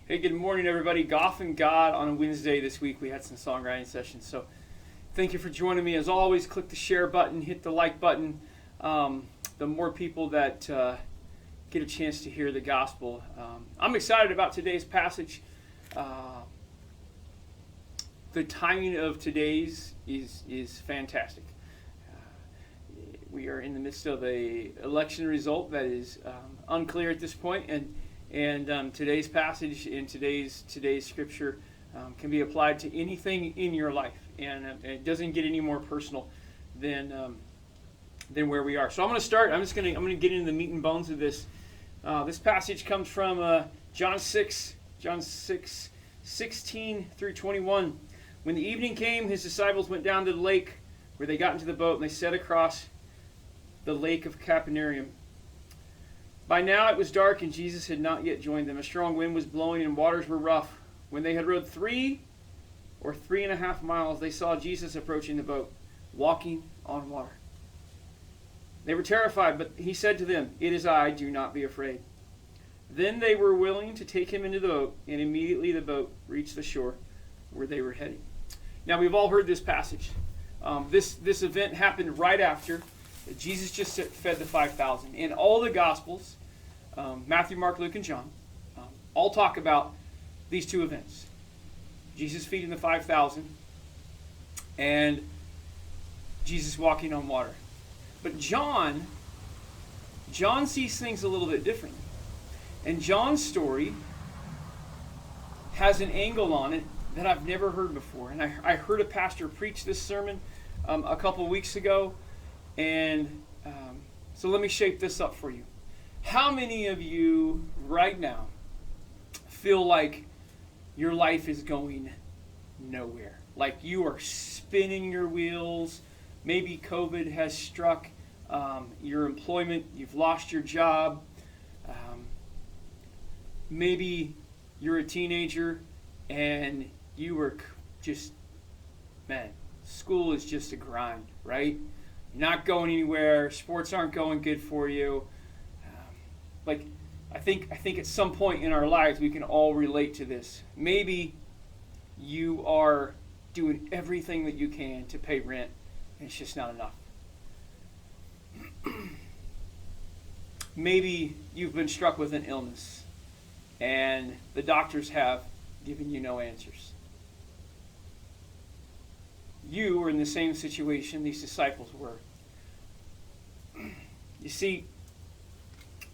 Hey, good morning, everybody. Goff and God on a Wednesday this week. We had some songwriting sessions. So thank you for joining me. As always, click the share button, hit the like button. The more people that get a chance to hear the gospel. I'm excited about today's passage. The timing of today's is fantastic. We are in the midst of a election result that is unclear at this point, and today's passage in today's scripture can be applied to anything in your life, and it doesn't get any more personal than where we are. So I'm going to start. I'm going to get into the meat and bones of this. This passage comes from John 6, 16 through 21. When the evening came, his disciples went down to the lake, where they got into the boat, and they set across the lake of Capernaum. By now it was dark, and Jesus had not yet joined them. A strong wind was blowing, and waters were rough. When they had rowed 3.5 miles, they saw Jesus approaching the boat, walking on water. They were terrified, but he said to them, "It is I, do not be afraid." Then they were willing to take him into the boat, and immediately the boat reached the shore where they were heading. Now, we've all heard this passage. This event happened right after Jesus just fed the 5,000. And all the Gospels, Matthew, Mark, Luke, and John, all talk about these two events. Jesus feeding the 5,000 and Jesus walking on water. But John sees things a little bit differently. And John's story has an angle on it that I've never heard before. And I heard a pastor preach this sermon a couple weeks ago. And so let me shape this up for you. How many of you right now feel like your life is going nowhere? Like you are spinning your wheels. Maybe COVID has struck your employment. You've lost your job. Maybe you're a teenager and you were just, man, school is just a grind, right? Not going anywhere. Sports aren't going good for you. I think at some point in our lives we can all relate to this. Maybe you are doing everything that you can to pay rent, and it's just not enough. Maybe you've been struck with an illness, and the doctors have given you no answers. You were in the same situation these disciples were. You see,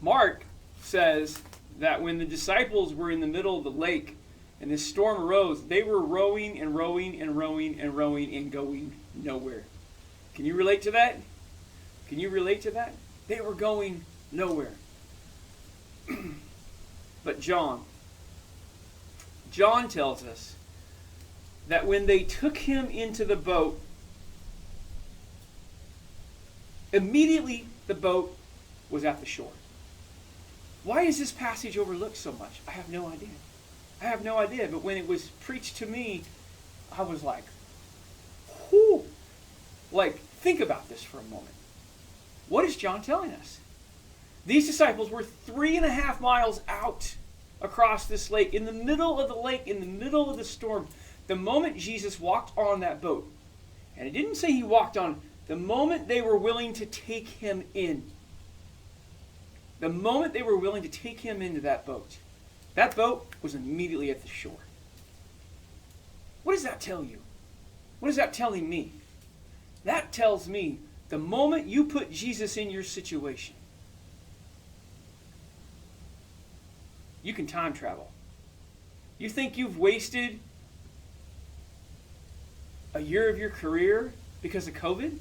Mark says that when the disciples were in the middle of the lake and this storm arose, they were rowing and rowing and rowing and rowing and going nowhere. Can you relate to that? Can you relate to that? They were going nowhere. But John tells us that when they took him into the boat, immediately the boat was at the shore. Why is this passage overlooked so much? I have no idea. But when it was preached to me, I was like, whew. Like, think about this for a moment. What is John telling us? These disciples were 3.5 miles out across this lake, in the middle of the lake, in the middle of the storm. The moment Jesus walked on that boat, and it didn't say he walked on, the moment they were willing to take him in, the moment they were willing to take him into that boat was immediately at the shore. What does that tell you? What is that telling me? That tells me the moment you put Jesus in your situation, you can time travel. You think you've wasted a year of your career because of COVID?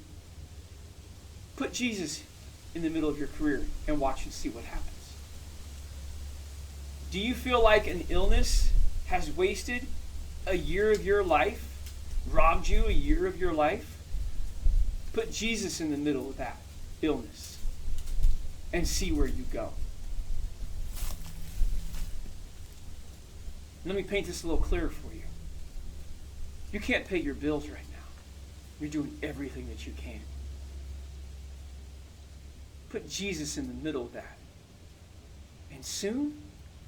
Put Jesus in the middle of your career and watch and see what happens. Do you feel like an illness has wasted a year of your life, robbed you a year of your life? Put Jesus in the middle of that illness and see where you go. Let me paint this a little clearer for you. You can't pay your bills right now. You're doing everything that you can. Put Jesus in the middle of that. And soon,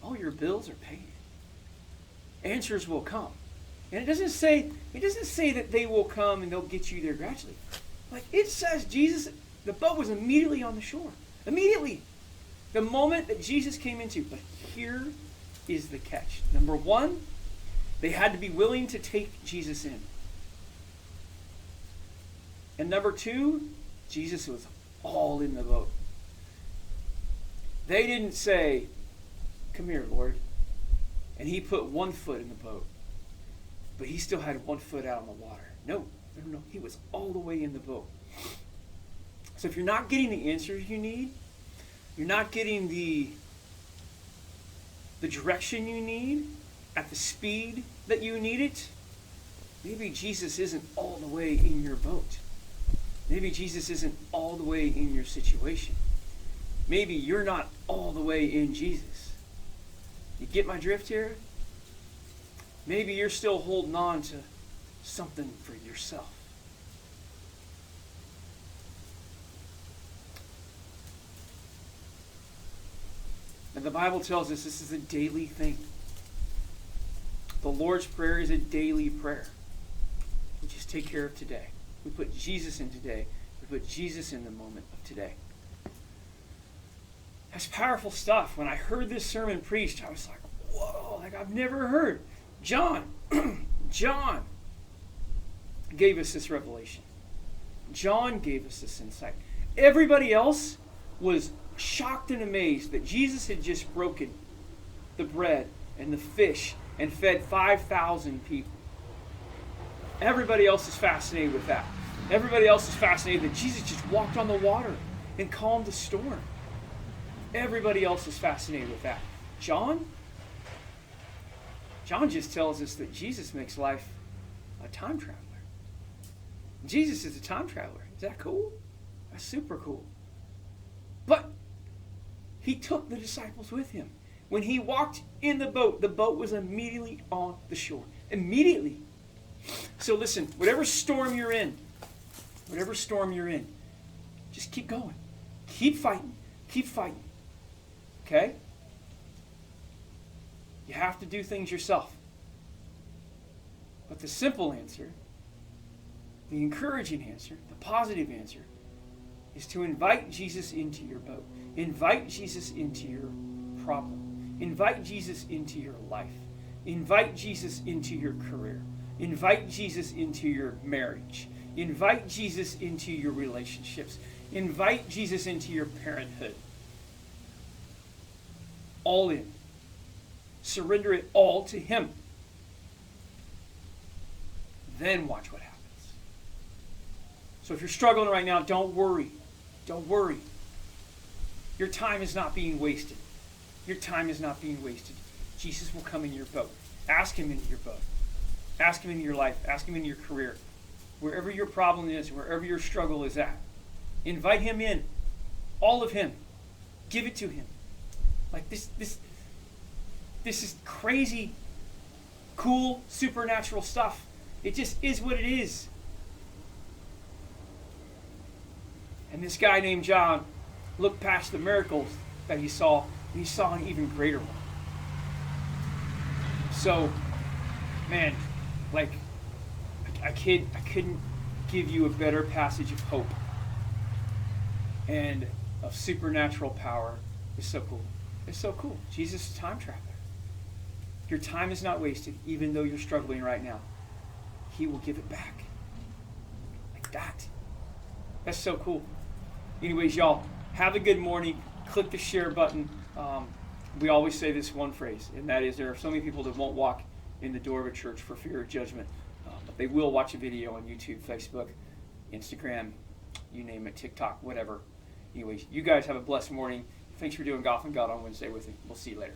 all your bills are paid. answers will come. And it doesn't say that they will come and they'll get you there gradually. Like it says the boat was immediately on the shore. Immediately. The moment that Jesus came into. But here is the catch. Number one, they had to be willing to take Jesus in. And number two, Jesus was all in the boat. They didn't say, "Come here, Lord." And he put one foot in the boat. But he still had one foot out on the water. No. He was all the way in the boat. So if you're not getting the answers you need, you're not getting the direction you need at the speed that you need it, maybe Jesus isn't all the way in your boat. Maybe Jesus isn't all the way in your situation. Maybe you're not all the way in Jesus. You get my drift here? Maybe you're still holding on to something for yourself. And the Bible tells us this is a daily thing. The Lord's Prayer is a daily prayer. We just take care of today. We put Jesus in today. We put Jesus in the moment of today. That's powerful stuff. When I heard this sermon preached, I was like, whoa, like I've never heard. John gave us this revelation. John gave us this insight. Everybody else was shocked and amazed that Jesus had just broken the bread and the fish and fed 5,000 people. Everybody else is fascinated with that. Everybody else is fascinated that Jesus just walked on the water and calmed the storm. Everybody else is fascinated with that. John just tells us that Jesus makes life a time traveler. Jesus is a time traveler. Is that cool? That's super cool. But he took the disciples with him. When he walked in the boat was immediately on the shore. Immediately. So listen, whatever storm you're in, just keep going. Keep fighting. Okay? You have to do things yourself. But the simple answer, the encouraging answer, the positive answer, is to invite Jesus into your boat. Invite Jesus into your problem. Invite Jesus into your life. Invite Jesus into your career. Invite Jesus into your marriage. Invite Jesus into your relationships. Invite Jesus into your parenthood. All in. Surrender it all to him. Then watch what happens. So if you're struggling right now, don't worry. Don't worry. Your time is not being wasted. Your time is not being wasted. Jesus will come in your boat. Ask him into your boat. Ask him into your life. Ask him into your career. Wherever your problem is, wherever your struggle is at. Invite him in. All of him. Give it to him. Like this is crazy, cool, supernatural stuff. It just is what it is. And this guy named John looked past the miracles that he saw, and he saw an even greater one. So, man, like, I couldn't give you a better passage of hope and of supernatural power. It's so cool. It's so cool. Jesus is a time traveler. Your time is not wasted, even though you're struggling right now. He will give it back. Like that. That's so cool. Anyways, y'all, have a good morning. Click the share button. We always say this one phrase, and that is there are so many people that won't walk in the door of a church for fear of judgment, but they will watch a video on YouTube, Facebook, Instagram, you name it, TikTok, whatever. Anyways, you guys have a blessed morning. Thanks for doing Golf and God on Wednesday with me. We'll see you later.